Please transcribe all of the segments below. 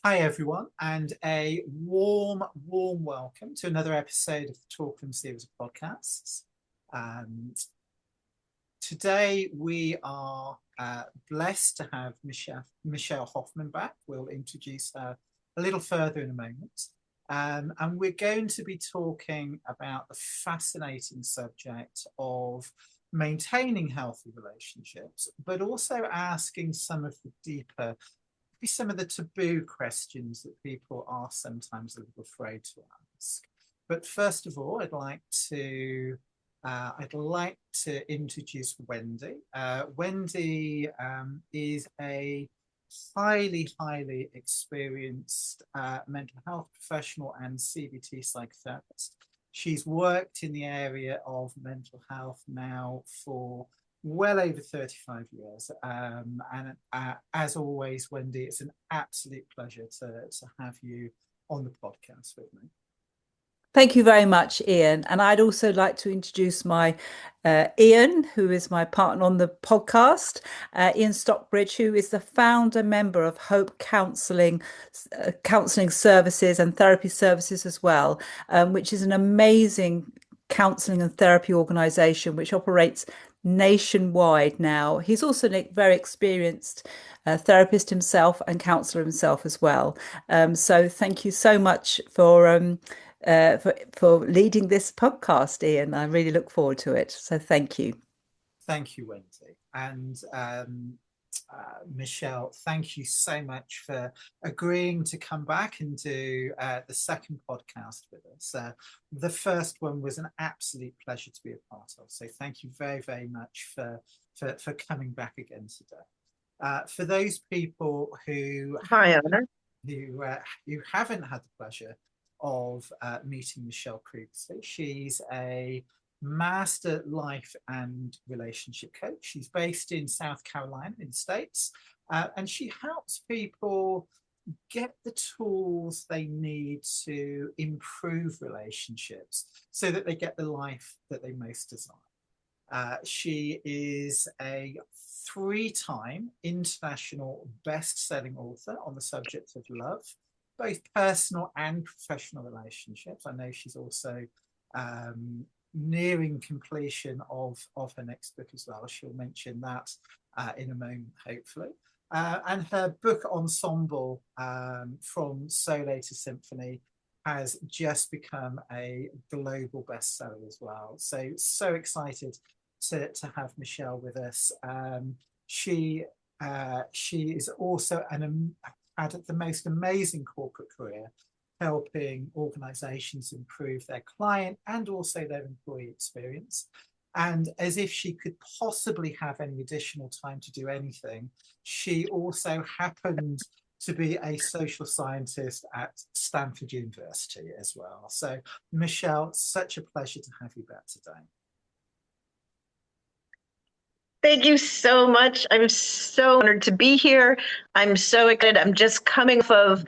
Hi, everyone, and a warm welcome to another episode of the Talkroom series of podcasts. Um, Today, we are blessed to have Michelle Hoffman back. We'll introduce her a little further in a moment. And we're going to be talking about the fascinating subject of maintaining healthy relationships, but also asking some of the deeper some of the taboo questions that people are sometimes a little afraid to ask. But first of all, I'd like to introduce Wendy. Wendy is a highly experienced mental health professional and CBT psychotherapist. She's worked in the area of mental health now for well over 35 years. And as always, Wendy, it's an absolute pleasure to have you on the podcast with me. Thank you very much, Ian. And I'd also like to introduce my Ian, who is my partner on the podcast, Ian Stockbridge, who is the founder member of Hope Counselling, counselling services and therapy services as well, which is an amazing counselling and therapy organisation which operates nationwide now. He's also a very experienced therapist himself and counsellor himself as well. So thank you so much for leading this podcast, Ian. I really look forward to it. So thank you. Thank you, Wendy. And Michelle, thank you so much for agreeing to come back and do the second podcast with us. The first one was an absolute pleasure to be a part of. So thank you very much for coming back again today. For those people who Hi, Anna. who haven't had the pleasure of meeting Michelle previously, she's a master life and relationship coach. She's based in South Carolina in the States, and she helps people get the tools they need to improve relationships so that they get the life that they most desire. She is a three-time international best-selling author on the subject of love, both personal and professional relationships. I know she's also nearing completion of her next book as well. She'll mention that in a moment, hopefully. And her book Ensemble, From Solo to Symphony, has just become a global bestseller as well. So excited to have Michelle with us. She is also had the most amazing corporate career, helping organizations improve their client and also their employee experience. And as if she could possibly have any additional time to do anything, she also happened to be a social scientist at Stanford University as well. So, Michelle, such a pleasure to have you back today. Thank you so much. I'm so honored to be here. I'm so excited. I'm just coming off of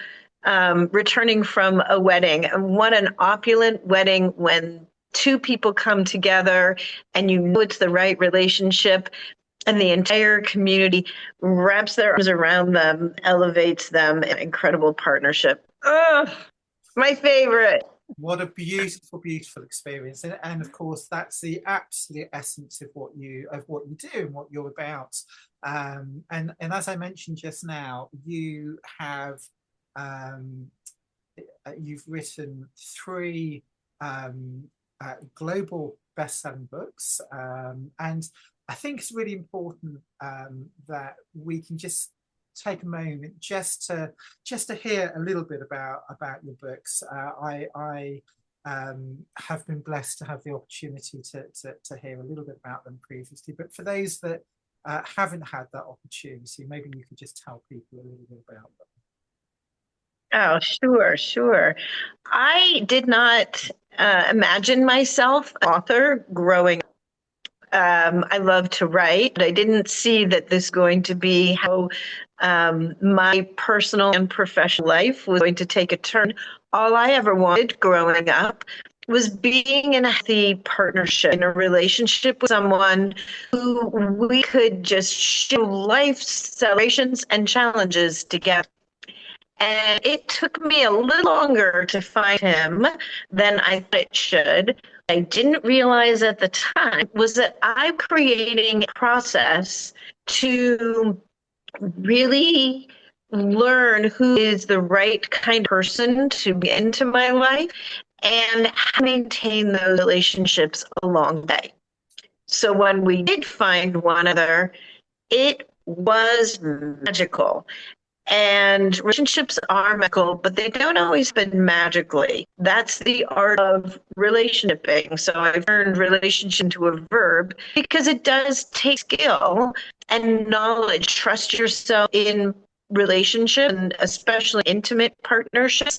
returning from a wedding. What an opulent wedding when two people come together and you know it's the right relationship and the entire community wraps their arms around them, elevates them, an incredible partnership. Oh, my favorite. What a beautiful experience. And of course, that's the absolute essence of what you do and what you're about. And as I mentioned just now, you've written three global best-selling books, and I think it's really important that we can just take a moment just to hear a little bit about your books. I have been blessed to have the opportunity to hear a little bit about them previously, but for those that haven't had that opportunity, maybe you could just tell people a little bit about them. Oh, sure. I did not imagine myself an author growing up. I love to write, but I didn't see that this was going to be how my personal and professional life was going to take a turn. All I ever wanted growing up was being in a healthy partnership, in a relationship with someone who we could just share life celebrations and challenges together. And it took me a little longer to find him than I thought it should. I didn't realize at the time was that I'm creating a process to really learn who is the right kind of person to be into my life and how to maintain those relationships along the way. So when we did find one another, it was magical. And relationships are magical, but they don't always happen magically. That's the art of relationshiping. So I've turned relationship into a verb because it does take skill and knowledge. Trust yourself in relationship, and especially intimate partnerships.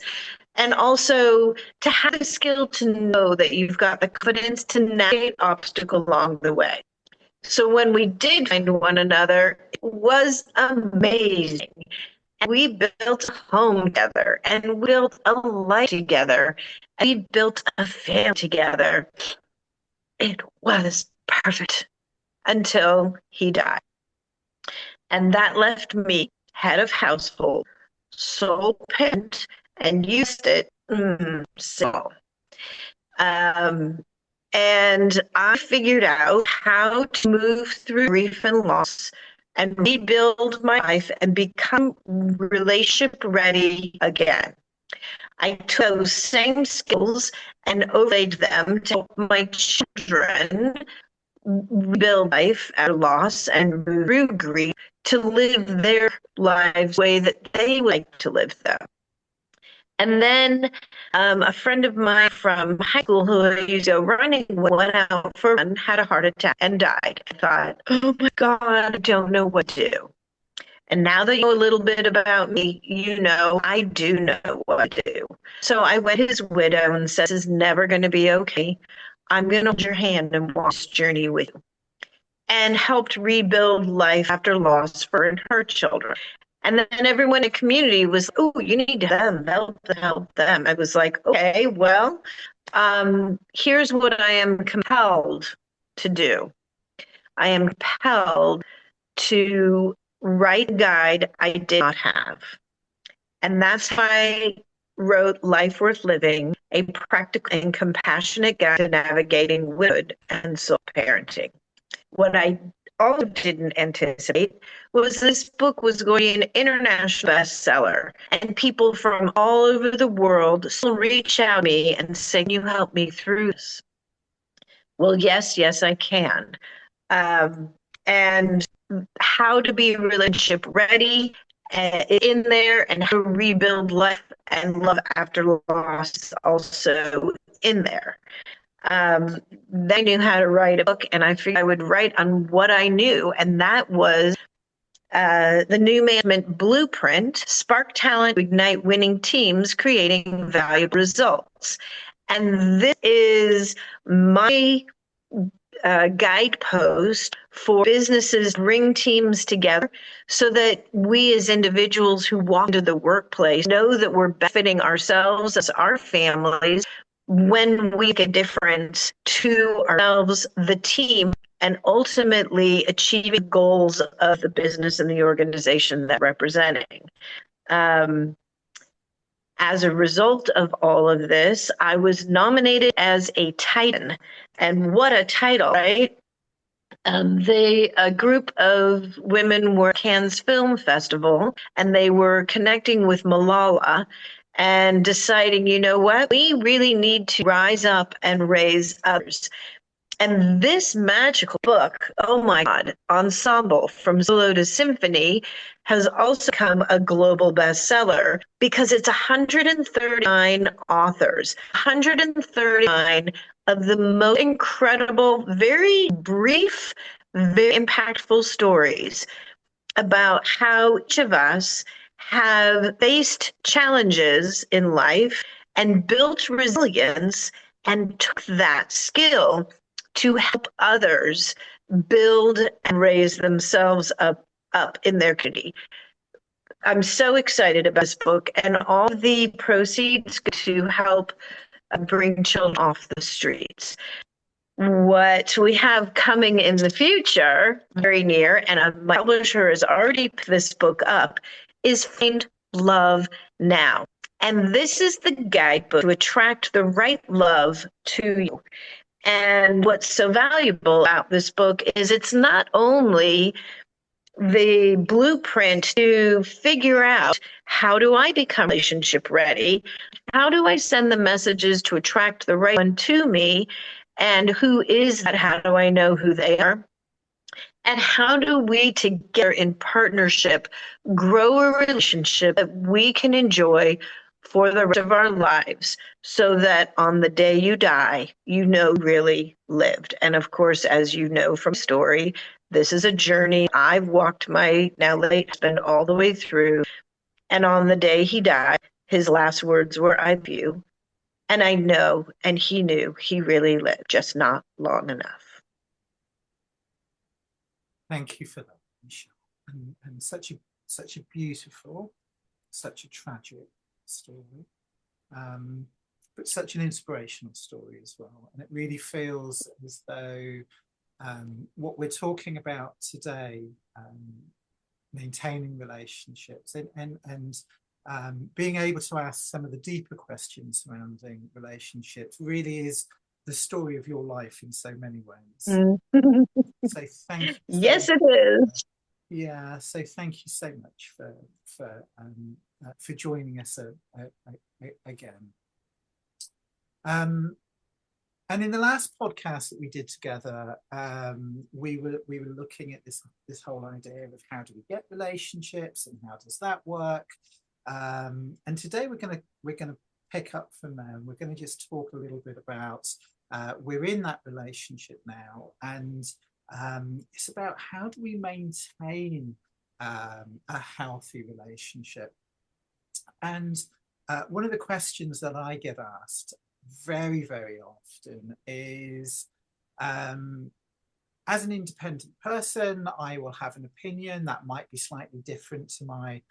And also to have the skill to know that you've got the confidence to navigate obstacles along the way. So when we did find one another, it was amazing. And we built a home together, and we built a life together, and we built a family together. It was perfect until he died. And that left me head of household, sole parent, and used it so. And I figured out how to move through grief and loss and rebuild my life and become relationship ready again. I took those same skills and overlaid them to help my children rebuild life after loss and through grief to live their lives the way that they would like to live them. And then a friend of mine from high school who I used to go running went out for a run, had a heart attack, and died. I thought, oh my God, I don't know what to do. And now that you know a little bit about me, you know I do know what to do. So I went to his widow and said, this is never going to be okay. I'm going to hold your hand and walk this journey with you. And helped rebuild life after loss for her and her children. And then everyone in the community was, oh, you need to help them. I was like, okay, well, here's what I am compelled to do. I am compelled to write a guide I did not have. And that's why I wrote Life Worth Living, a practical and compassionate guide to navigating widowhood and soul parenting. What I also didn't anticipate was this book was going to be an international bestseller, and people from all over the world still reach out to me and say, can you help me through this? Well, yes, I can. And how to be relationship ready in there, and how to rebuild life and love after loss also in there. Then I knew how to write a book, and I figured I would write on what I knew, and that was the New Management Blueprint, Spark Talent, Ignite Winning Teams, Creating Valuable Results. And this is my guidepost for businesses to bring teams together so that we as individuals who walk into the workplace know that we're benefiting ourselves as our families when we make a difference to ourselves, the team, and ultimately achieving goals of the business and the organization that we're representing. As a result of all of this, I was nominated as a Titan. And what a title, right? A group of women were at Cannes Film Festival, and they were connecting with Malala and deciding, you know what, we really need to rise up and raise others. And this magical book, oh my God, Ensemble, From Solo to Symphony, has also become a global bestseller because it's 139 authors, 139 of the most incredible, very brief, very impactful stories about how each of us have faced challenges in life and built resilience and took that skill to help others build and raise themselves up in their community. I'm so excited about this book, and all the proceeds go to help bring children off the streets. What we have coming in the future, very near, and my publisher has already put this book up, is Find Love now. And this is the guidebook to attract the right love to you. And what's so valuable about this book is it's not only the blueprint to figure out, how do I become relationship ready? How do I send the messages to attract the right one to me? And who is that? How do I know who they are? And how do we together in partnership grow a relationship that we can enjoy for the rest of our lives, so that on the day you die, you know really lived? And of course, as you know from the story, this is a journey I've walked my now late husband all the way through. And on the day he died, his last words were, "I love you." And I know, and he knew he really lived, just not long enough. Thank you for that, Michelle. And such a beautiful, such a tragic story, but such an inspirational story as well. And it really feels as though what we're talking about today, maintaining relationships and being able to ask some of the deeper questions surrounding relationships, really is the story of your life in so many ways. So thank you. Yes, it is. Yeah, so thank you so much for joining us again. And in the last podcast that we did together, we were looking at this whole idea of how do we get relationships and how does that work. And today we're gonna pick up from there, and we're going to just talk a little bit about we're in that relationship now, and it's about how do we maintain a healthy relationship. And one of the questions that I get asked very, very often is, as an independent person, I will have an opinion that might be slightly different to my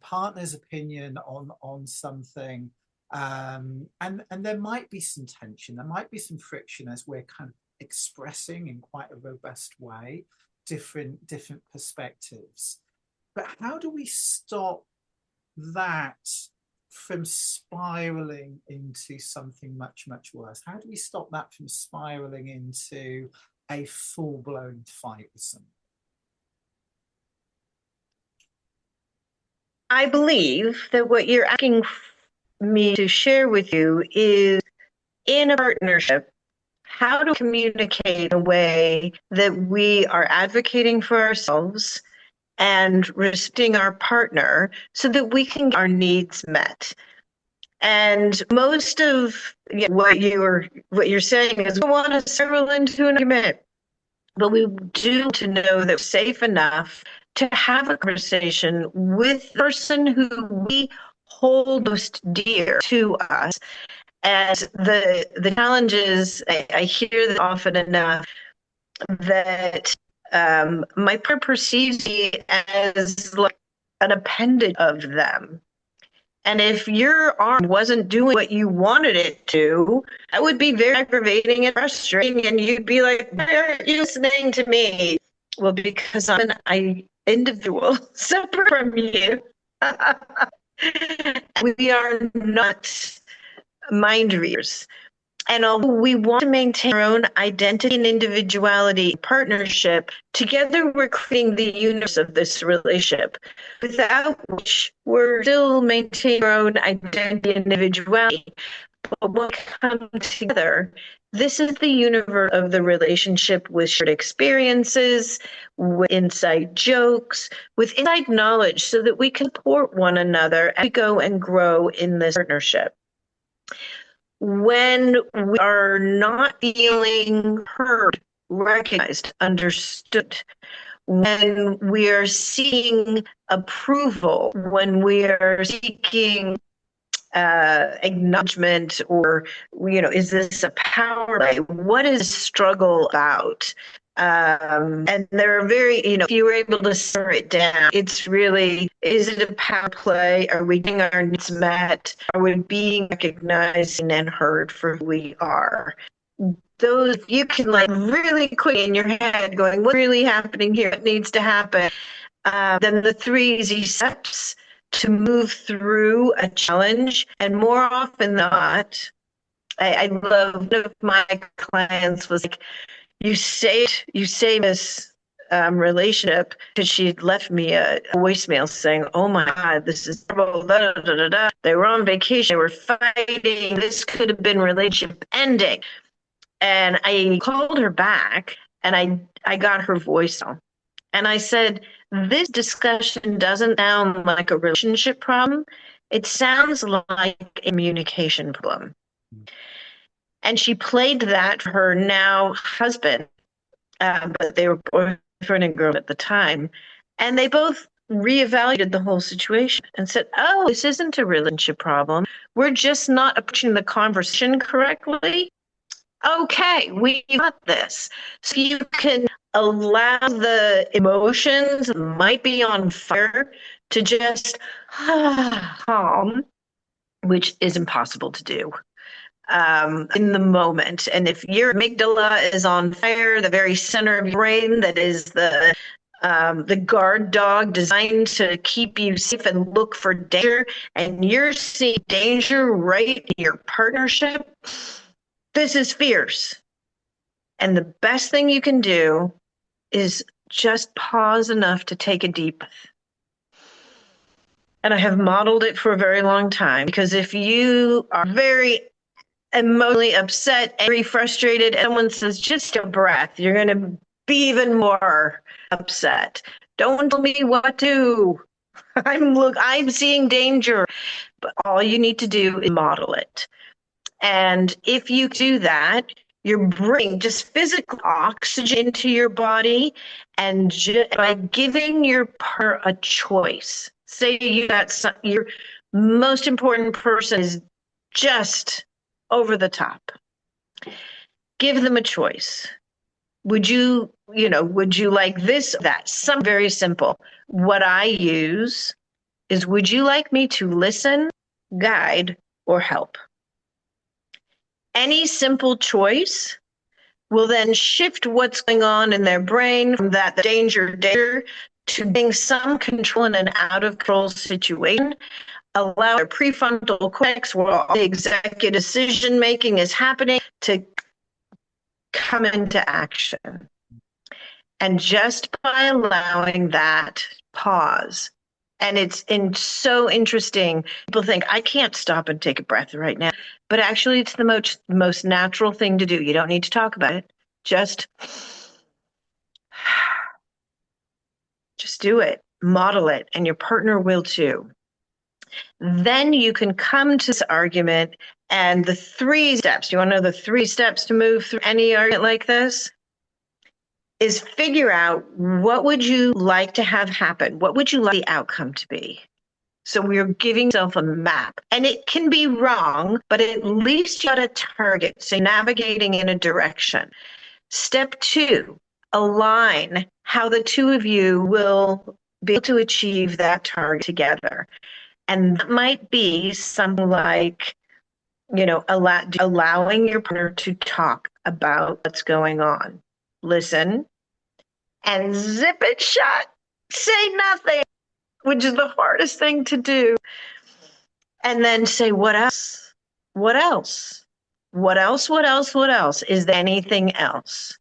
partner's opinion on something. And there might be some tension, there might be some friction as we're kind of expressing in quite a robust way different perspectives. But how do we stop that from spiraling into something much, much worse? How do we stop that from spiraling into a full-blown fight with someone? I believe that what you're asking me to share with you is, in a partnership, how to communicate in a way that we are advocating for ourselves and respecting our partner so that we can get our needs met. And most of what you're saying is, we don't want to spiral into an argument, but we do to know that we're safe enough to have a conversation with the person who we hold most dear to us. And the challenge is, I hear that often enough, that my partner perceives me as like an appendage of them. And if your arm wasn't doing what you wanted it to, that would be very aggravating and frustrating. And you'd be like, why aren't you listening to me? Well, because I'm an individual separate from you. We are not mind readers. And although we want to maintain our own identity and individuality partnership, together we're creating the universe of this relationship, without which we're still maintaining our own identity and individuality. But when we come together, this is the universe of the relationship, with shared experiences, with inside jokes, with inside knowledge, so that we can support one another as we go and grow in this partnership. When we are not feeling heard, recognized, understood, when we are seeking approval, when we are seeking acknowledgement, or is this a power play? What is struggle about? And there are very, if you were able to stir it down, it's really, is it a power play? Are we getting our needs met? Are we being recognized and heard for who we are? Those, you can really quick in your head going, what's really happening here? What needs to happen? Then the 3 easy steps to move through a challenge. And more often than not, I love, one of my clients was like, you saved this relationship, because she left me a voicemail saying, oh my God, this is terrible. Da, da, da, da, da. They were on vacation, they were fighting, this could have been relationship ending. And I called her back and I got her voicemail. And I said, this discussion doesn't sound like a relationship problem. It sounds like a communication problem. And she played that for her now husband, but they were boyfriend and girl at the time. And they both reevaluated the whole situation and said, oh, this isn't a relationship problem. We're just not approaching the conversation correctly. Okay, we got this. So you can allow the emotions that might be on fire to just calm, which is impossible to do in the moment. And if your amygdala is on fire, the very center of your brain that is the guard dog designed to keep you safe and look for danger, and you're seeing danger right in your partnership, this is fierce. And the best thing you can do is just pause enough to take a deep breath. And I have modeled it for a very long time, because if you are very emotionally upset, angry, frustrated, and someone says, just a breath, you're going to be even more upset. Don't tell me what to do. I'm seeing danger. But all you need to do is model it. And if you do that, you're bringing just physical oxygen into your body, and by giving your partner a choice. Say you got your most important person is just over the top. Give them a choice. Would you like this, that? Something very simple. What I use is, would you like me to listen, guide, or help? Any simple choice will then shift what's going on in their brain from that danger to being some control in an out of control situation. Allow their prefrontal cortex, where all the executive decision making is happening, to come into action. And just by allowing that pause, and it's so interesting. People think, I can't stop and take a breath right now. But actually, it's the most natural thing to do. You don't need to talk about it. Just do it. Model it. And your partner will too. Then you can come to this argument, and the 3 steps. You want to know the 3 steps to move through any argument like this? Is figure out, what would you like to have happen? What would you like the outcome to be? So we're giving yourself a map, and it can be wrong, but at least you got a target. So navigating in a direction. Step 2, align how the 2 of you will be able to achieve that target together. And that might be something like, allowing your partner to talk about what's going on. Listen and zip it shut. Say nothing, which is the hardest thing to do. And then say, what else? What else? What else? What else? What else? Is there anything else?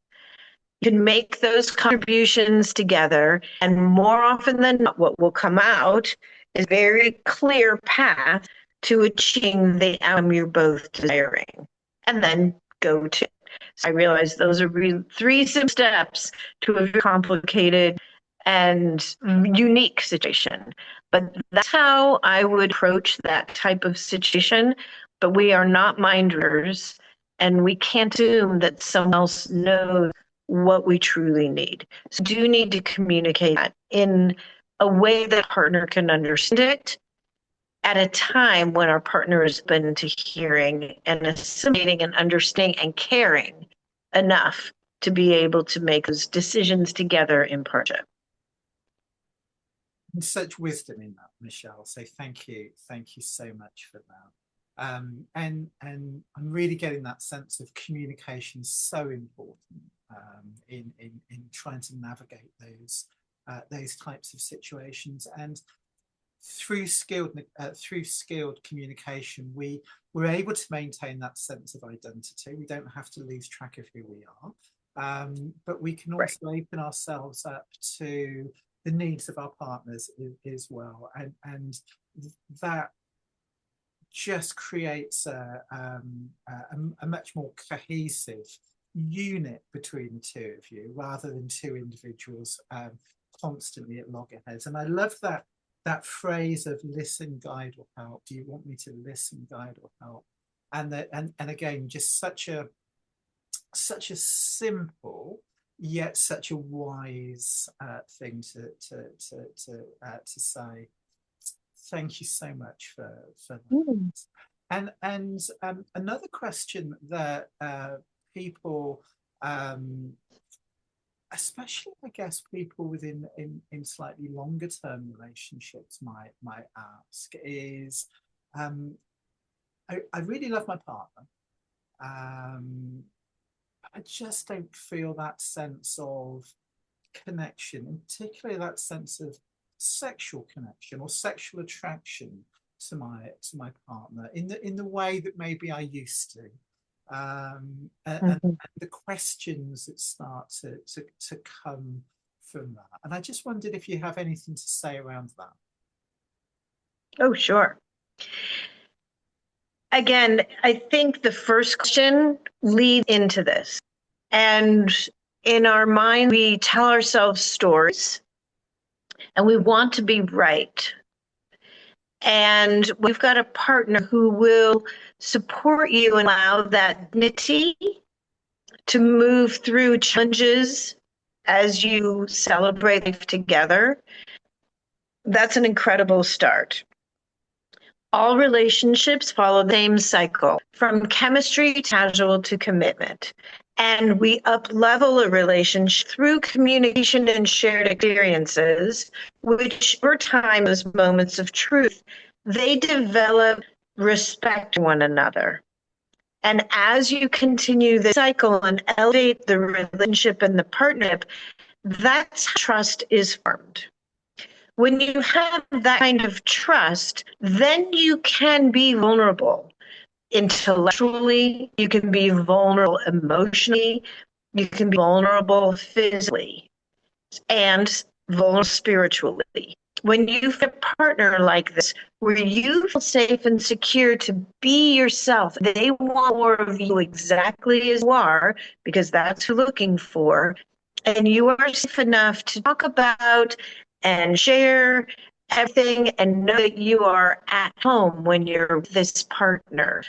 You can make those contributions together, and more often than not, what will come out is a very clear path to achieving the outcome you're both desiring. And then go to. So I realize those are 3 simple steps to a very complicated and unique situation. But that's how I would approach that type of situation. But we are not mind readers, and we can't assume that someone else knows what we truly need. So do need to communicate that in a way that partner can understand it, at a time when our partner is open to hearing and assimilating and understanding and caring enough to be able to make those decisions together in partnership. And such wisdom in that, Michelle. So thank you so much for that. And I'm really getting that sense of communication so important in trying to navigate those types of situations. And through skilled communication, we're able to maintain that sense of identity. We don't have to lose track of who we are, but we can also open ourselves up to the needs of our partners as well, and that just creates a much more cohesive unit between the two of you, rather than two individuals constantly at loggerheads. And I love that phrase of listen, guide, or help. Do you want me to listen, guide, or help? And again, just such a simple yet such a wise thing to say. Thank you so much for that. And another question that people, especially I guess people within in slightly longer term relationships might ask is, I really love my partner. I just don't feel that sense of connection, and particularly that sense of sexual connection or sexual attraction to my partner in the way that maybe I used to. And the questions that start to come from that. And I just wondered if you have anything to say around that. Oh, sure. Again, I think the first question leads into this. And in our mind, we tell ourselves stories and we want to be right. And we've got a partner who will support you and allow that dignity to move through challenges as you celebrate life together. That's an incredible start. All relationships follow the same cycle, from chemistry to casual to commitment. And we up-level a relationship through communication and shared experiences, which over time, those moments of truth, they develop respect for one another. And as you continue the cycle and elevate the relationship and the partnership, that's how trust is formed. When you have that kind of trust, then you can be vulnerable intellectually, you can be vulnerable emotionally, you can be vulnerable physically, and vulnerable spiritually. When you have a partner like this, where you feel safe and secure to be yourself, they want more of you exactly as you are, because that's who you're looking for, and you are safe enough to talk about and share everything and know that you are at home when you're with this partner,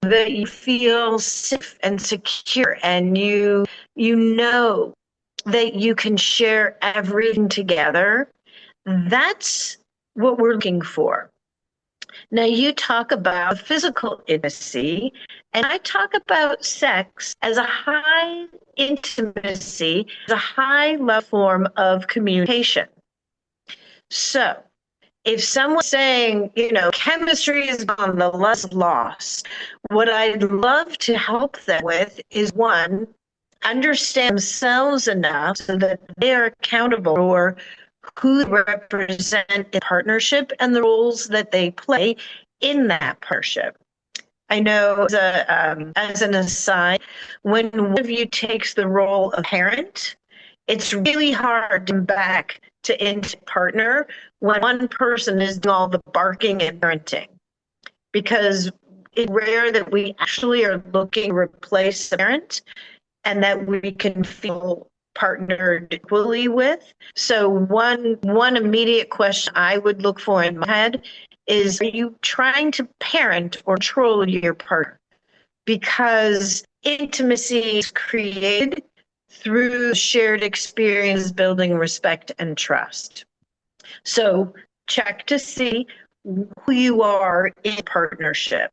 that you feel safe and secure, and you know that you can share everything together. That's what we're looking for. Now, you talk about physical intimacy, and I talk about sex as a high intimacy, as a high level form of communication. So if someone's saying, chemistry is gone, the lust is lost, what I'd love to help them with is, one, understand themselves enough so that they are accountable for who they represent in partnership and the roles that they play in that partnership. I know as an aside, when one of you takes the role of parent, it's really hard to come back to intimate partner when one person is doing all the barking and parenting, because it's rare that we actually are looking to replace the parent and that we can feel partnered equally with. So one immediate question I would look for in my head is, are you trying to parent or control your partner? Because intimacy is created through shared experience, building respect and trust. So check to see who you are in partnership.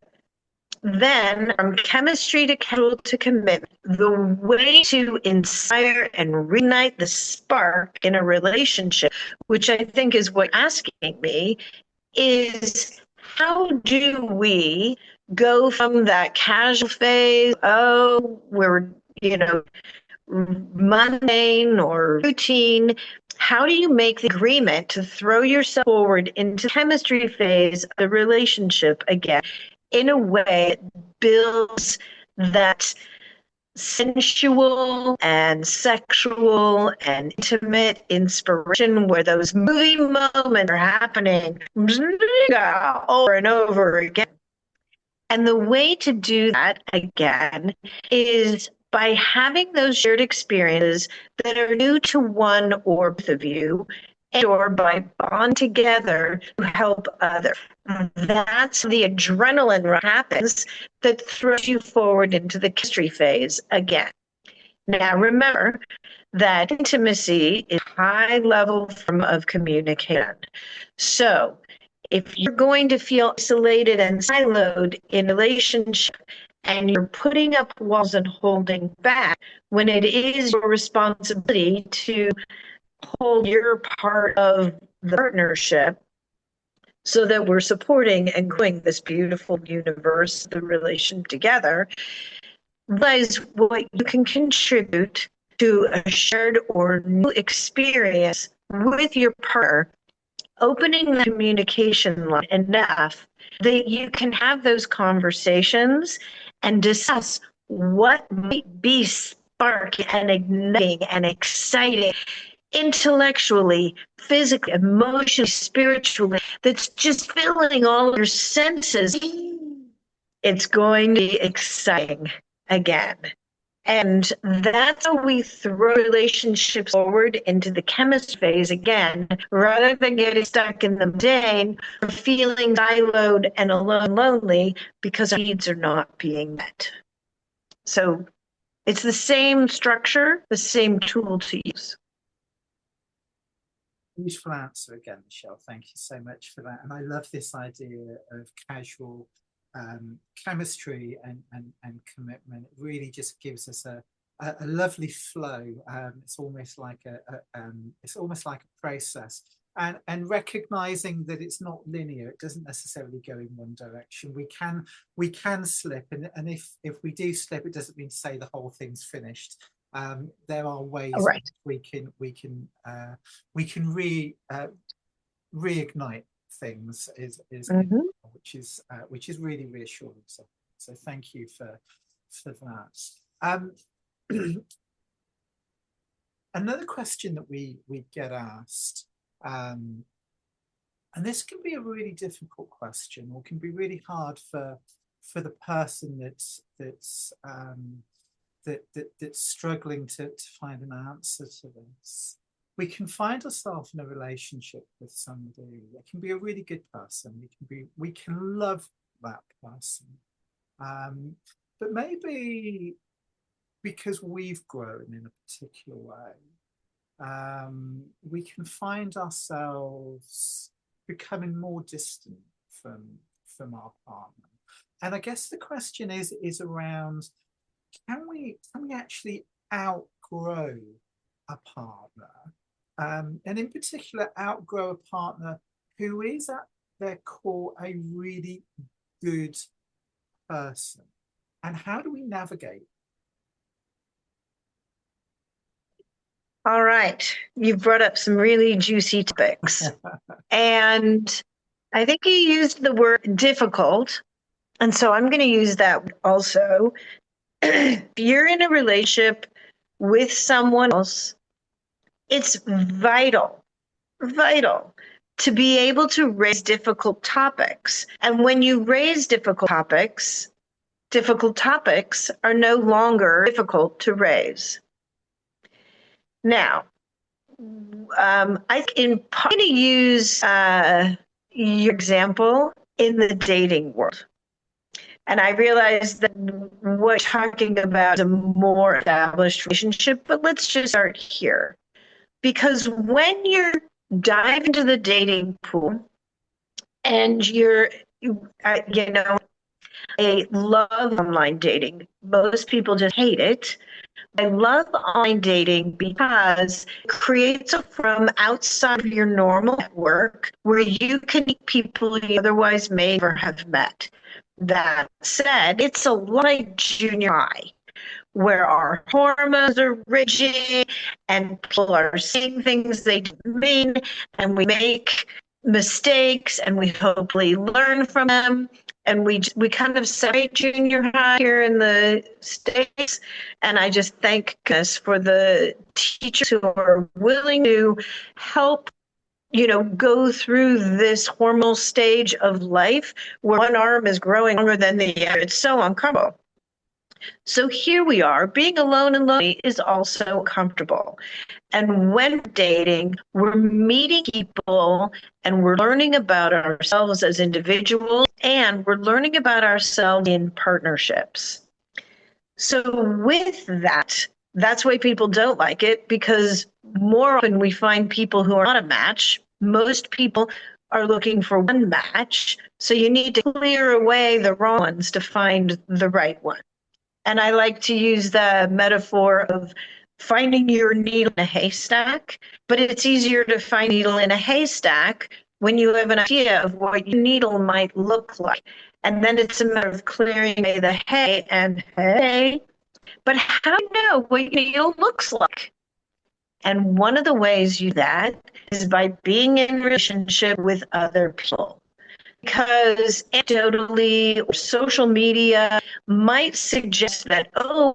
Then, from chemistry to casual to commitment, the way to inspire and reignite the spark in a relationship, which I think is what you're asking me, is how do we go from that casual phase, mundane or routine, how do you make the agreement to throw yourself forward into the chemistry phase of the relationship again in a way that builds that sensual and sexual and intimate inspiration where those moving moments are happening over and over again? And the way to do that again is by having those shared experiences that are new to one or both of you, and or by bond together to help others. That's the adrenaline rush happens that throws you forward into the chemistry phase again. Now remember that intimacy is a high level form of communication. So if you're going to feel isolated and siloed in a relationship and you're putting up walls and holding back when it is your responsibility to hold your part of the partnership so that we're supporting and growing this beautiful universe, the relation together, realize what you can contribute to a shared or new experience with your partner, opening the communication line enough that you can have those conversations and discuss what might be sparking and igniting and exciting intellectually, physically, emotionally, spiritually, that's just filling all your senses. It's going to be exciting again. And that's how we throw relationships forward into the chemistry phase again, rather than getting stuck in the mundane or feeling siloed and alone, lonely because our needs are not being met. So it's the same structure, the same tool to use. Beautiful answer again, Michelle. Thank you so much for that. And I love this idea of casual chemistry and commitment. It really just gives us a lovely flow. It's almost like a process, and recognizing that it's not linear. It doesn't necessarily go in one direction. We can slip, and if we do slip, it doesn't mean to say the whole thing's finished. There are ways we can reignite things which is really reassuring. So thank you for that. Another question that we get asked, and this can be a really difficult question, or can be really hard for the person that's struggling to find an answer to this. We can find ourselves in a relationship with somebody. It can be a really good person. We can love that person, but maybe because we've grown in a particular way, we can find ourselves becoming more distant from our partner. And I guess the question is around, can we actually outgrow a partner? And in particular, outgrow a partner who is at their core a really good person. And how do we navigate? All right. You've brought up some really juicy topics. And I think you used the word difficult. And so I'm going to use that also. If you're in a relationship with someone else, it's vital to be able to raise difficult topics. And when you raise difficult topics are no longer difficult to raise. Now, I'm going to use your example in the dating world. And I realize that what you're talking about is a more established relationship, but let's just start here. Because when you're dive into the dating pool and you're, I love online dating. Most people just hate it. I love online dating because it creates a from outside of your normal network where you can meet people you otherwise may never have met. That said, it's a lot like junior high, where our hormones are raging and people are saying things they didn't mean, and we make mistakes and we hopefully learn from them. And we kind of separate junior high here in the States. And I just thank goodness for the teachers who are willing to help, go through this hormonal stage of life where one arm is growing longer than the other. It's so uncomfortable. So here we are, being alone and lonely is also comfortable. And when dating, we're meeting people and we're learning about ourselves as individuals, and we're learning about ourselves in partnerships. So with that, that's why people don't like it, because more often we find people who are not a match. Most people are looking for one match. So you need to clear away the wrong ones to find the right one. And I like to use the metaphor of finding your needle in a haystack, but it's easier to find a needle in a haystack when you have an idea of what your needle might look like. And then it's a matter of clearing away the hay and hay. But how do you know what your needle looks like? And one of the ways you do that is by being in a relationship with other people. Because anecdotally, or social media might suggest that,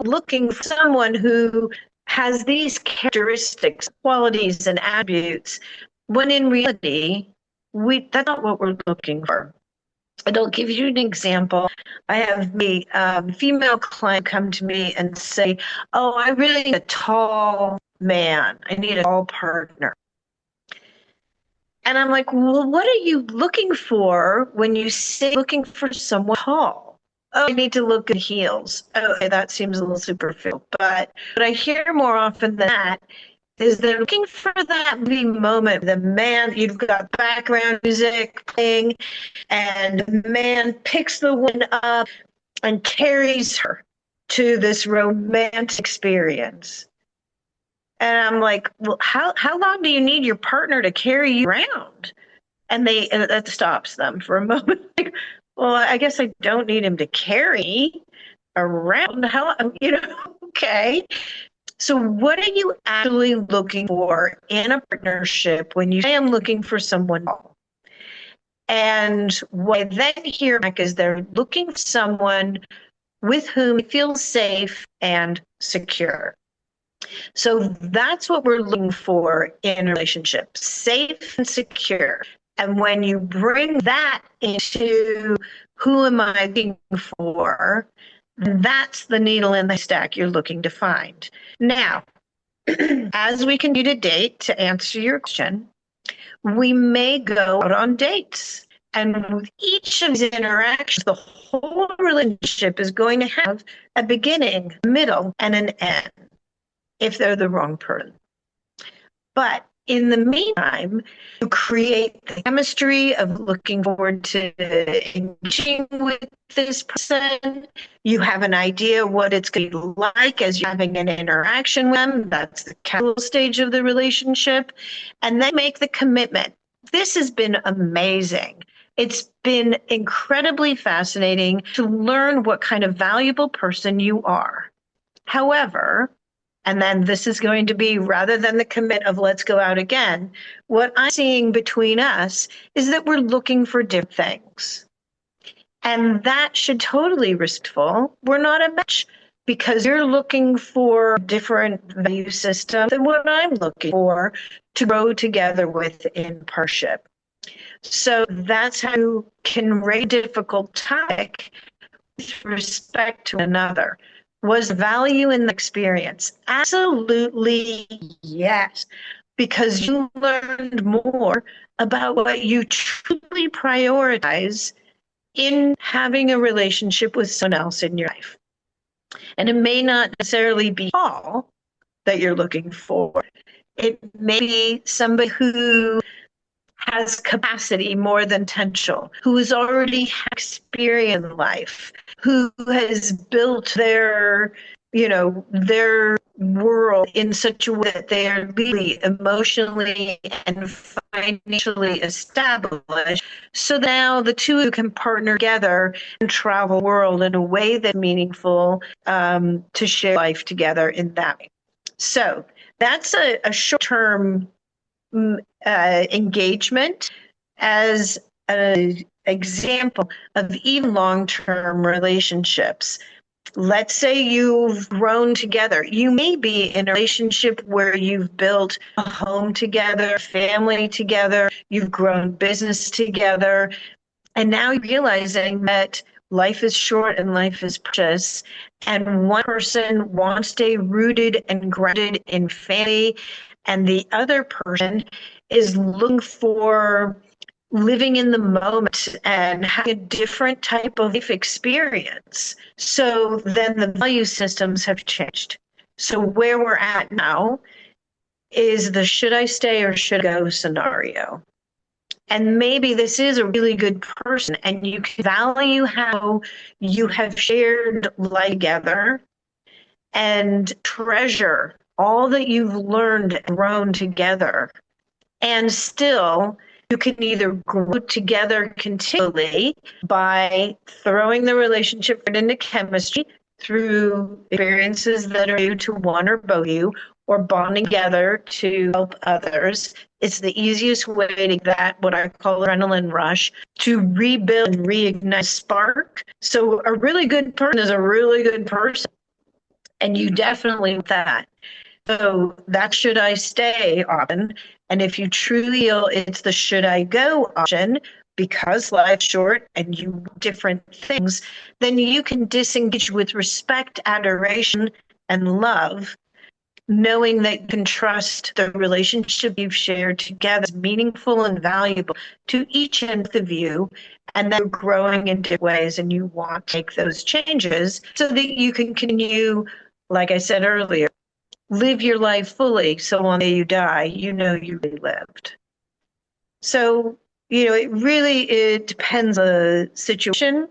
looking for someone who has these characteristics, qualities, and attributes, when in reality, that's not what we're looking for. And I'll give you an example. I have a female client come to me and say, I really need a tall man. I need a tall partner. And I'm like, well, what are you looking for when you say looking for someone tall? I need to look at heels. Okay, that seems a little superficial. But what I hear more often than that is they're looking for that moment. The man, you've got background music playing, and the man picks the woman up and carries her to this romantic experience. And I'm like, well, how long do you need your partner to carry you around? And that stops them for a moment. Well, I guess I don't need him to carry around. Okay. So what are you actually looking for in a partnership when you say I'm looking for someone tall? And what I then hear back is they're looking for someone with whom they feel safe and secure. So that's what we're looking for in a relationship, safe and secure. And when you bring that into who am I looking for, that's the needle in the haystack you're looking to find. Now, as we continue to date, to answer your question, we may go out on dates. And with each of these interactions, the whole relationship is going to have a beginning, a middle, and an end, if they're the wrong person. But in the meantime, you create the chemistry of looking forward to engaging with this person. You have an idea what it's going to be like as you're having an interaction with them. That's the casual stage of the relationship. And then make the commitment. This has been amazing. It's been incredibly fascinating to learn what kind of valuable person you are. However, and then this is going to be, rather than the commit of let's go out again, what I'm seeing between us is that we're looking for different things. And that should totally be respectful. We're not a match because you're looking for a different value system than what I'm looking for to grow together with in partnership. So that's how you can raise a difficult topic with respect to another. Was value in the experience? Absolutely yes, because you learned more about what you truly prioritize in having a relationship with someone else in your life. And it may not necessarily be all that you're looking for. It may be somebody who has capacity more than potential, who has already had experience in life, who has built their world in such a way that they are legally, emotionally, and financially established. So now the two of you can partner together and travel the world in a way that's meaningful, to share life together in that way. So that's a short-term engagement as an example of even long-term relationships. Let's say you've grown together. You may be in a relationship where you've built a home together, family together, you've grown business together, and now you're realizing that life is short and life is precious. And one person wants to stay rooted and grounded in family, and the other person is looking for living in the moment and having a different type of life experience. So then the value systems have changed. So where we're at now is the should I stay or should I go scenario. And maybe this is a really good person and you can value how you have shared life together and treasure all that you've learned and grown together. And still, you can either grow together continually by throwing the relationship into chemistry through experiences that are new to one or both of you, or bonding together to help others. It's the easiest way to get that, what I call adrenaline rush, to rebuild and reignite spark. So a really good person is a really good person, and you definitely want that. So that should I stay option. And if you truly feel it's the should I go option, because life's short and you want different things, then you can disengage with respect, adoration, and love, knowing that you can trust the relationship you've shared together is meaningful and valuable to each and of you, and that you're growing in different ways and you want to make those changes so that you can continue, like I said earlier, live your life fully, so on the day you die, you know you really lived. So, it depends on the situation,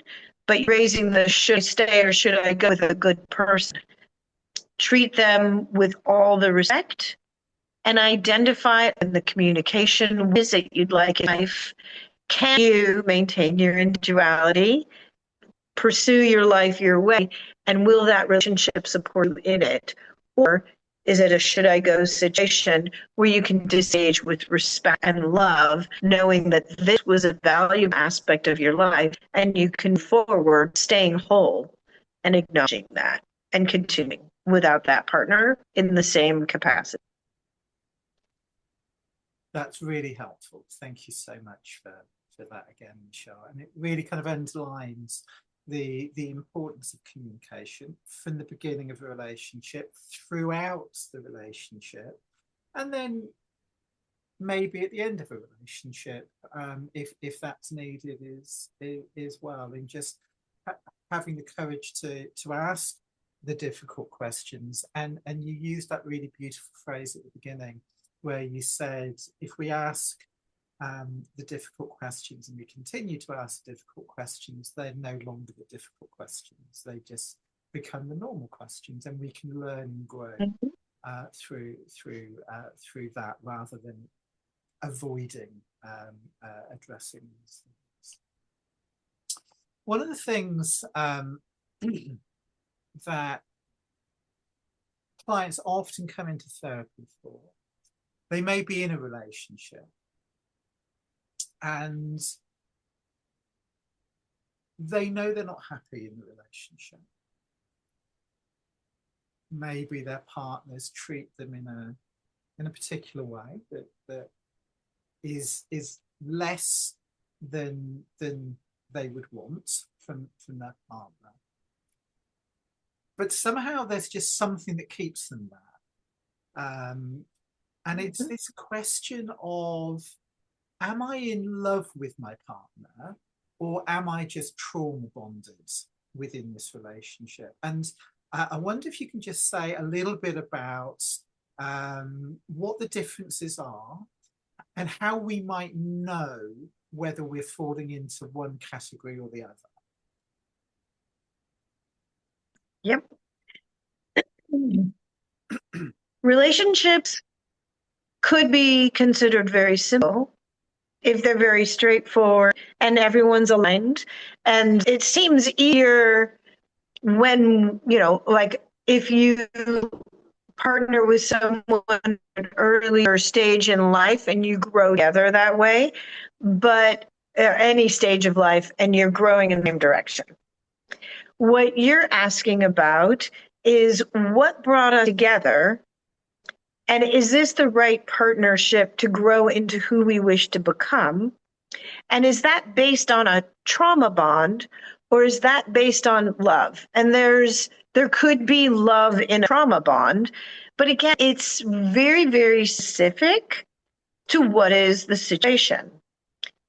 but raising the should I stay or should I go with a good person. Treat them with all the respect and identify in the communication what is it you'd like in life. Can you maintain your individuality, pursue your life your way, and will that relationship support you in it? Or is it a should I go situation where you can disengage with respect and love, knowing that this was a valuable aspect of your life and you can forward staying whole and acknowledging that and continuing without that partner in the same capacity? That's really helpful. Thank you so much for that again, Michelle. And it really kind of underlines the importance of communication from the beginning of a relationship, throughout the relationship, and then maybe at the end of a relationship, if that's needed, is well. And just having the courage to ask the difficult questions. And you used that really beautiful phrase at the beginning where you said, if we ask the difficult questions and we continue to ask difficult questions, they're no longer the difficult questions. They just become the normal questions, and we can learn and grow through that, rather than avoiding addressing these things. One of the things that clients often come into therapy for, they may be in a relationship and they know they're not happy in the relationship. Maybe their partners treat them in a particular way that is less than they would want from their partner. But somehow there's just something that keeps them there. And it's this question of, am I in love with my partner, or am I just trauma bonded within this relationship? And I wonder if you can just say a little bit about what the differences are and how we might know whether we're falling into one category or the other. Yep. Relationships could be considered very simple if they're very straightforward and everyone's aligned. And it seems easier when, like if you partner with someone at an earlier stage in life and you grow together that way, but any stage of life and you're growing in the same direction. What you're asking about is what brought us together, and is this the right partnership to grow into who we wish to become? And is that based on a trauma bond, or is that based on love? And there could be love in a trauma bond, but again, it's very, very specific to what is the situation.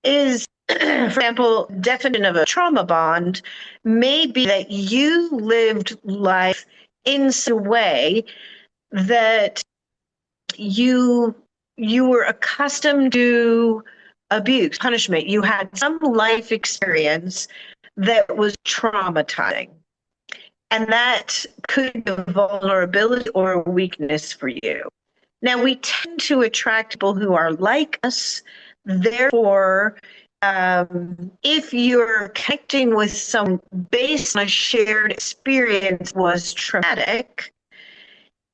For example, definition of a trauma bond may be that you lived life in such a way that you were accustomed to abuse, punishment. You had some life experience that was traumatizing. And that could be a vulnerability or a weakness for you. Now, we tend to attract people who are like us. Therefore, if you're connecting with someone based on a shared experience was traumatic,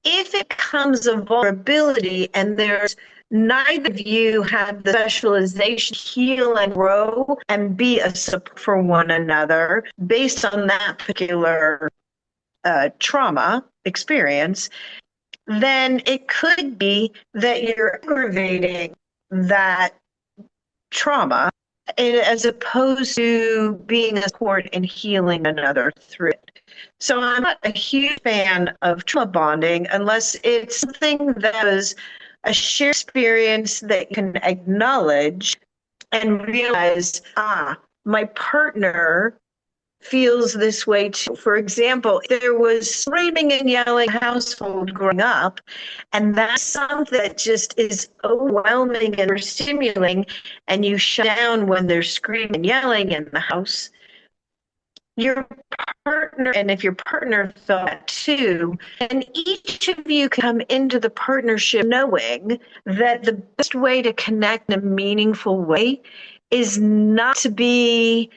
if it comes a vulnerability and there's neither of you have the specialization to heal and grow and be a support for one another based on that particular trauma experience, then it could be that you're aggravating that trauma as opposed to being a support and healing another through it. So I'm not a huge fan of trauma bonding unless it's something that was a shared experience that you can acknowledge and realize, my partner feels this way too. For example, there was screaming and yelling in the household growing up, and that's something that just is overwhelming and stimulating, and you shut down when there's screaming and yelling in the house. Your partner, and if your partner felt that too, and each of you come into the partnership knowing that the best way to connect in a meaningful way is not to be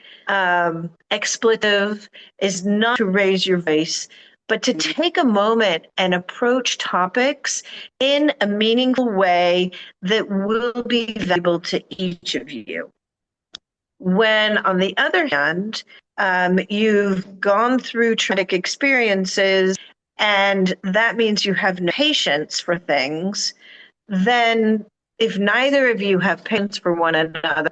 expletive, is not to raise your voice, but to take a moment and approach topics in a meaningful way that will be valuable to each of you. When, on the other hand, you've gone through traumatic experiences and that means you have no patience for things, then if neither of you have patience for one another,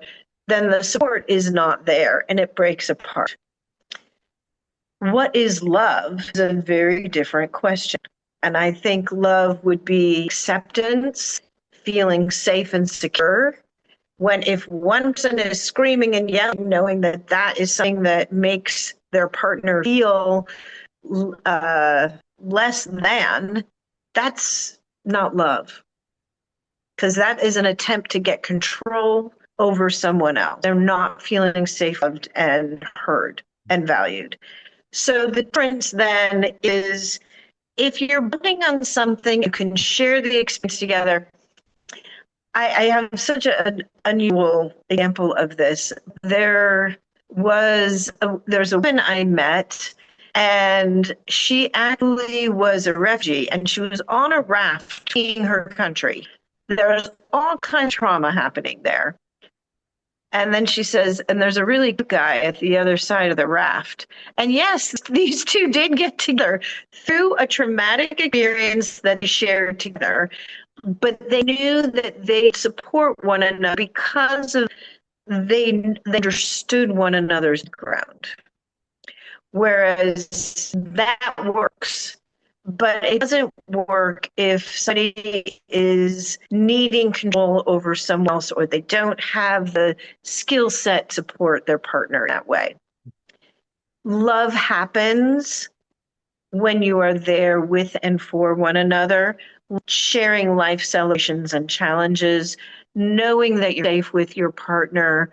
then the support is not there and it breaks apart. What is love is a very different question. And I think love would be acceptance, feeling safe and secure. When if one person is screaming and yelling, knowing that that is something that makes their partner feel less than, that's not love. Because that is an attempt to get control over someone else. They're not feeling safe, loved, and heard and valued. So the difference then is if you're building on something, you can share the experience together. I have such an unusual example of this. There's a woman I met, and she actually was a refugee, and she was on a raft fleeing her country. There was all kinds of trauma happening there. And then she says, and there's a really good guy at the other side of the raft. And yes, these two did get together through a traumatic experience that they shared together. But they knew that they support one another because of they understood one another's ground. Whereas that works, but it doesn't work if somebody is needing control over someone else or they don't have the skill set to support their partner in that way. Love happens when you are there with and for one another, sharing life celebrations and challenges, knowing that you're safe with your partner,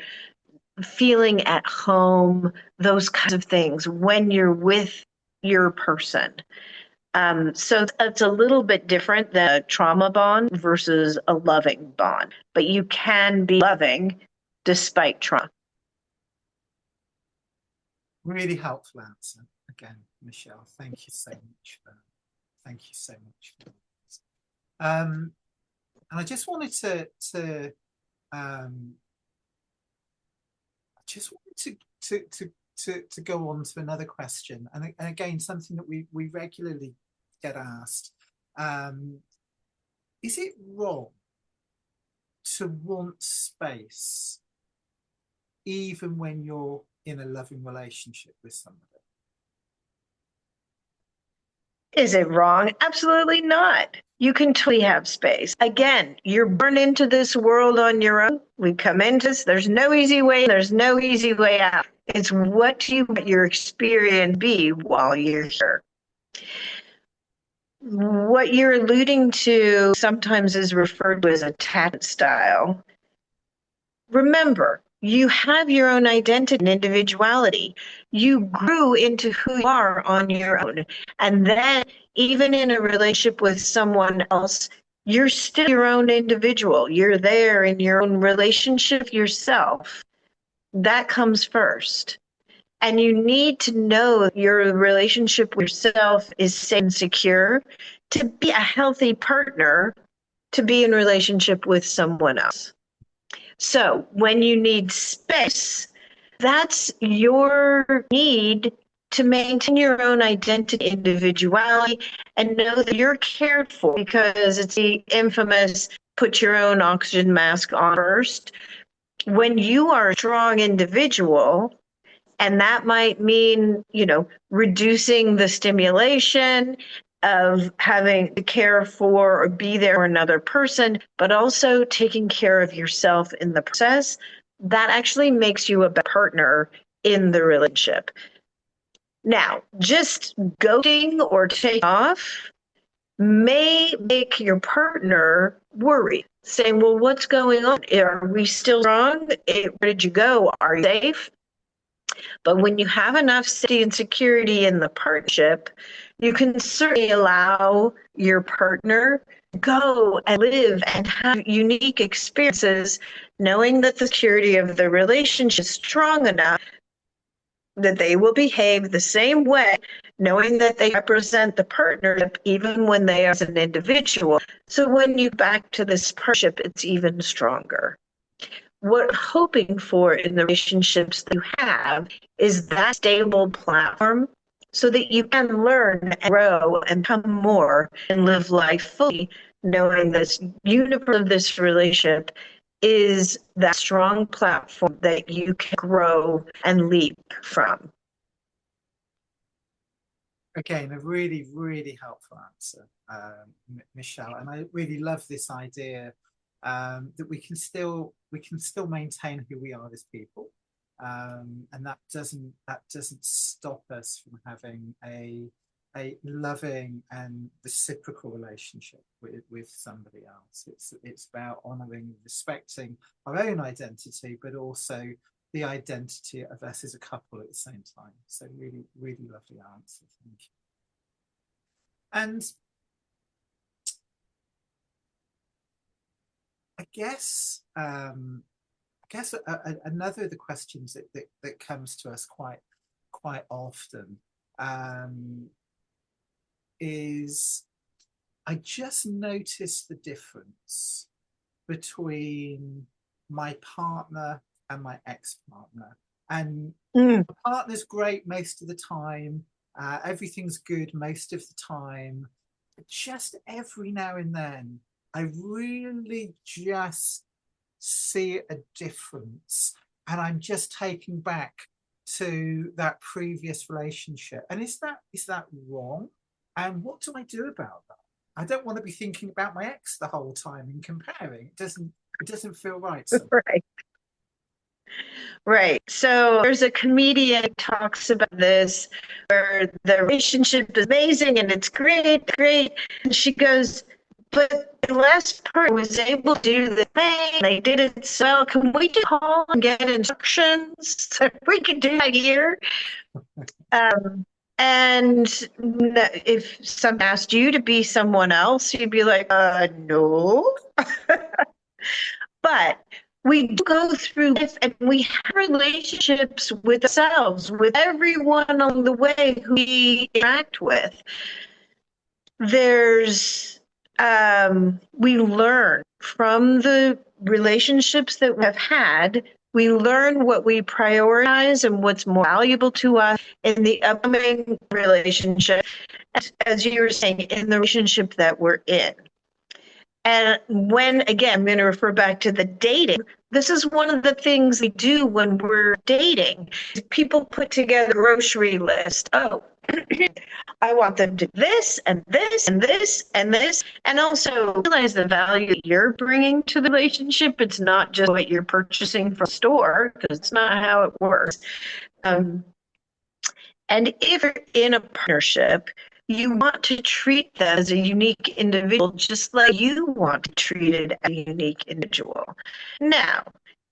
feeling at home, those kinds of things when you're with your person. So it's a little bit different than a trauma bond versus a loving bond, but you can be loving despite trauma. Really helpful answer again, Michelle. Thank you so much for that. Thank you so much for that. And I just wanted to go on to another question, and again something that we regularly get asked. Is it wrong to want space even when you're in a loving relationship with somebody? Is it wrong? Absolutely not. You can totally have space. Again, you're born into this world on your own. We come into this. There's no easy way. There's no easy way out. It's what you want your experience be while you're here. What you're alluding to sometimes is referred to as attachment style. Remember, you have your own identity and individuality. You grew into who you are on your own. And then, even in a relationship with someone else, you're still your own individual. You're there in your own relationship yourself. That comes first. And you need to know your relationship with yourself is safe and secure to be a healthy partner, to be in relationship with someone else. So when you need space, that's your need to maintain your own identity, individuality, and know that you're cared for, because it's the infamous put your own oxygen mask on first. When you are a strong individual, and that might mean, reducing the stimulation of having to care for or be there for another person, but also taking care of yourself in the process, that actually makes you a better partner in the relationship. Now, just ghosting or taking off may make your partner worried, saying, well, what's going on? Are we still strong? Where did you go? Are you safe? But when you have enough safety and security in the partnership, you can certainly allow your partner to go and live and have unique experiences, knowing that the security of the relationship is strong enough that they will behave the same way, knowing that they represent the partnership even when they are as an individual. So when you back to this partnership, it's even stronger. What I'm hoping for in the relationships that you have is that stable platform so that you can learn and grow and become more and live life fully, knowing this universe of this relationship is that strong platform that you can grow and leap from. Again, a really, really helpful answer, Michelle. And I really love this idea that we can still maintain who we are as people, and that doesn't stop us from having a loving and reciprocal relationship with somebody else. It's about honoring, respecting our own identity, but also the identity of us as a couple at the same time. So really, really lovely answer. Thank you. And I guess another of the questions that comes to us quite often is, I just noticed the difference between my partner and my ex-partner, and my partner's great most of the time, everything's good most of the time, but just every now and then I really just see a difference, and I'm just taken back to that previous relationship. And is that wrong? And what do I do about that? I don't want to be thinking about my ex the whole time and comparing. It doesn't feel right. Right. Right. So there's a comedian who talks about this, where the relationship is amazing and it's great. And she goes, but the last part was able to do the thing. They did it so well. Can we just call and get instructions so we can do that here? And if someone asked you to be someone else, you'd be like, no. But we do go through life and we have relationships with ourselves, with everyone on the way who we interact with. We learn from the relationships that we have had. We learn what we prioritize and what's more valuable to us in the upcoming relationship, as you were saying, in the relationship that we're in. And again, I'm going to refer back to the dating. This is one of the things we do when we're dating. People put together a grocery list. Oh, I want them to do this and this and this and this. And also realize the value you're bringing to the relationship. It's not just what you're purchasing from the store, because it's not how it works. And if you're in a partnership, you want to treat them as a unique individual, just like you want to treat it as a unique individual. Now,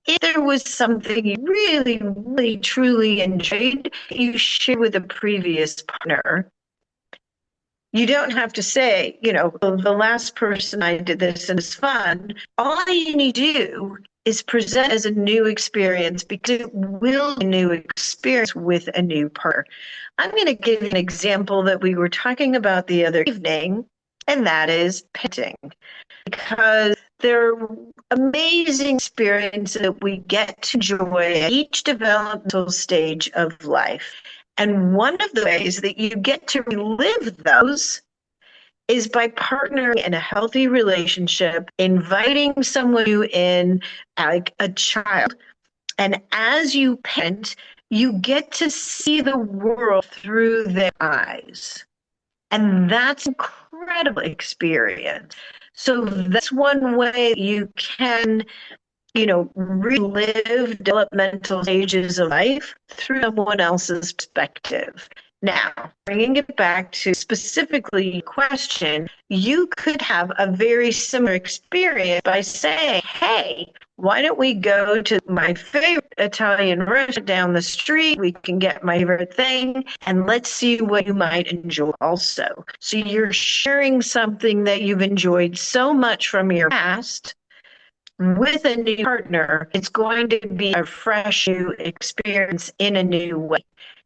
if there was something you really, really, truly enjoyed, you share with a previous partner, you don't have to say, the last person I did this and it's fun. All you need to do is present as a new experience, because it will be a new experience with a new partner. I'm going to give an example that we were talking about the other evening, and that is painting. Because they're amazing experiences that we get to enjoy at each developmental stage of life. And one of the ways that you get to relive those is by partnering in a healthy relationship, inviting someone new in, like a child. And as you parent, you get to see the world through their eyes. And that's an incredible experience. So that's one way you can, relive developmental stages of life through someone else's perspective. Now, bringing it back to specifically your question, you could have a very similar experience by saying, hey, why don't we go to my favorite Italian restaurant down the street? We can get my favorite thing, and let's see what you might enjoy also. So you're sharing something that you've enjoyed so much from your past with a new partner. It's going to be a fresh new experience in a new way.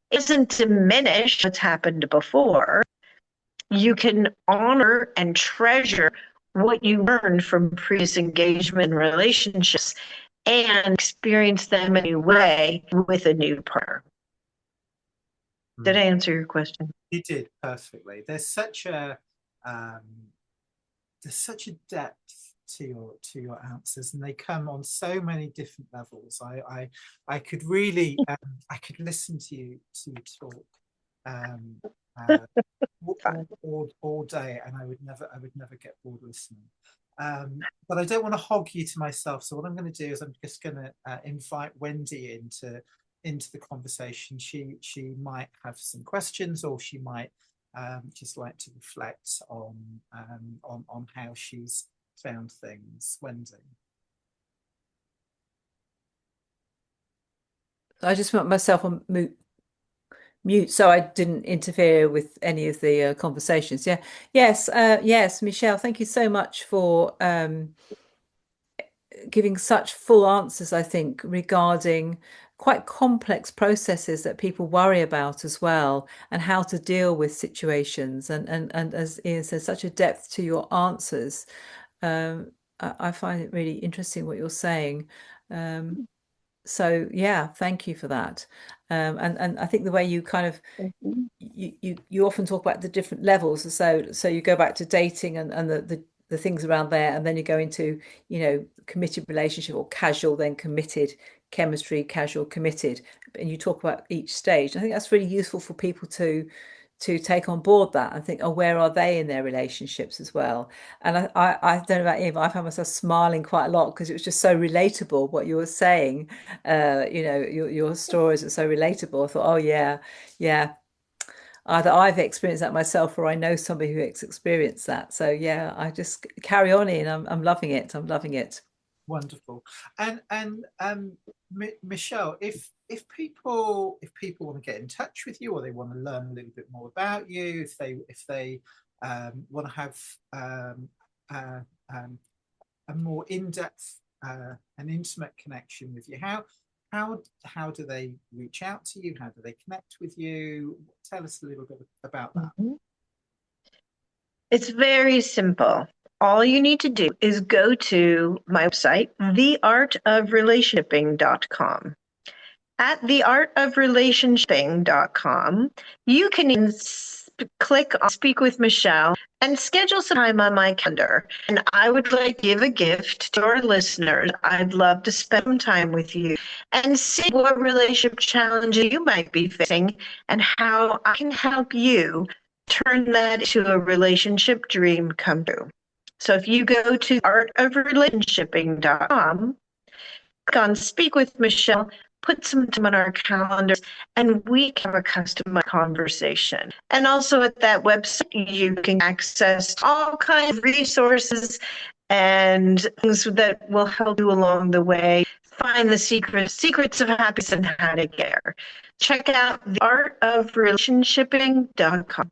It doesn't diminish what's happened before. You can honor and treasure what you learned from previous engagement and relationships and experience them in a new way with a new partner. Did I answer your question? You did perfectly. There's such a depth to your answers, and they come on so many different levels. I could really I could listen to you talk all day, and I would never get bored listening. But I don't want to hog you to myself. So what I'm going to do is I'm just going to invite Wendy into the conversation. She might have some questions, or she might just like to reflect on how she's found things. Wendy. I just put myself on mute so I didn't interfere with any of the conversations. Yes, Michelle, thank you so much for giving such full answers, I think, regarding quite complex processes that people worry about as well, and how to deal with situations. And as Ian says, such a depth to your answers. I find it really interesting what you're saying. So yeah, thank you for that. And I think the way you kind of you often talk about the different levels. So you go back to dating and the things around there, and then you go into, committed relationship, or casual, then committed, chemistry, casual, committed, and you talk about each stage. I think that's really useful for people to take on board that and think, oh, where are they in their relationships as well? And I don't know about you, but I found myself smiling quite a lot, because it was just so relatable what you were saying. Your stories are so relatable. I thought, oh yeah, either I've experienced that myself, or I know somebody who has experienced that. So yeah, I just carry on in. I'm loving it. I'm loving it. Wonderful. And Michelle, if if people want to get in touch with you, or they want to learn a little bit more about you, if they want to have a more in-depth and intimate connection with you, how do they reach out to you? How do they connect with you? Tell us a little bit about that. It's very simple. All you need to do is go to my website, theartofrelationshiping.com. At theartofrelationshiping.com, you can click on Speak with Michelle and schedule some time on my calendar. And I would like to give a gift to our listeners. I'd love to spend some time with you and see what relationship challenges you might be facing and how I can help you turn that into a relationship dream come true. So if you go to artofrelationshiping.com, click on Speak with Michelle, put some time on our calendars, and we can have a customized conversation. And also at that website, you can access all kinds of resources and things that will help you along the way. Find the secrets of happiness and how to get there. Check out theartofrelationshiping.com.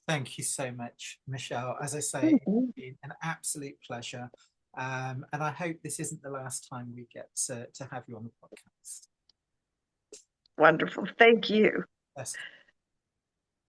Thank you so much, Michelle. As I say, it's been an absolute pleasure. And I hope this isn't the last time we get to have you on the podcast. Wonderful. Thank you. Yes.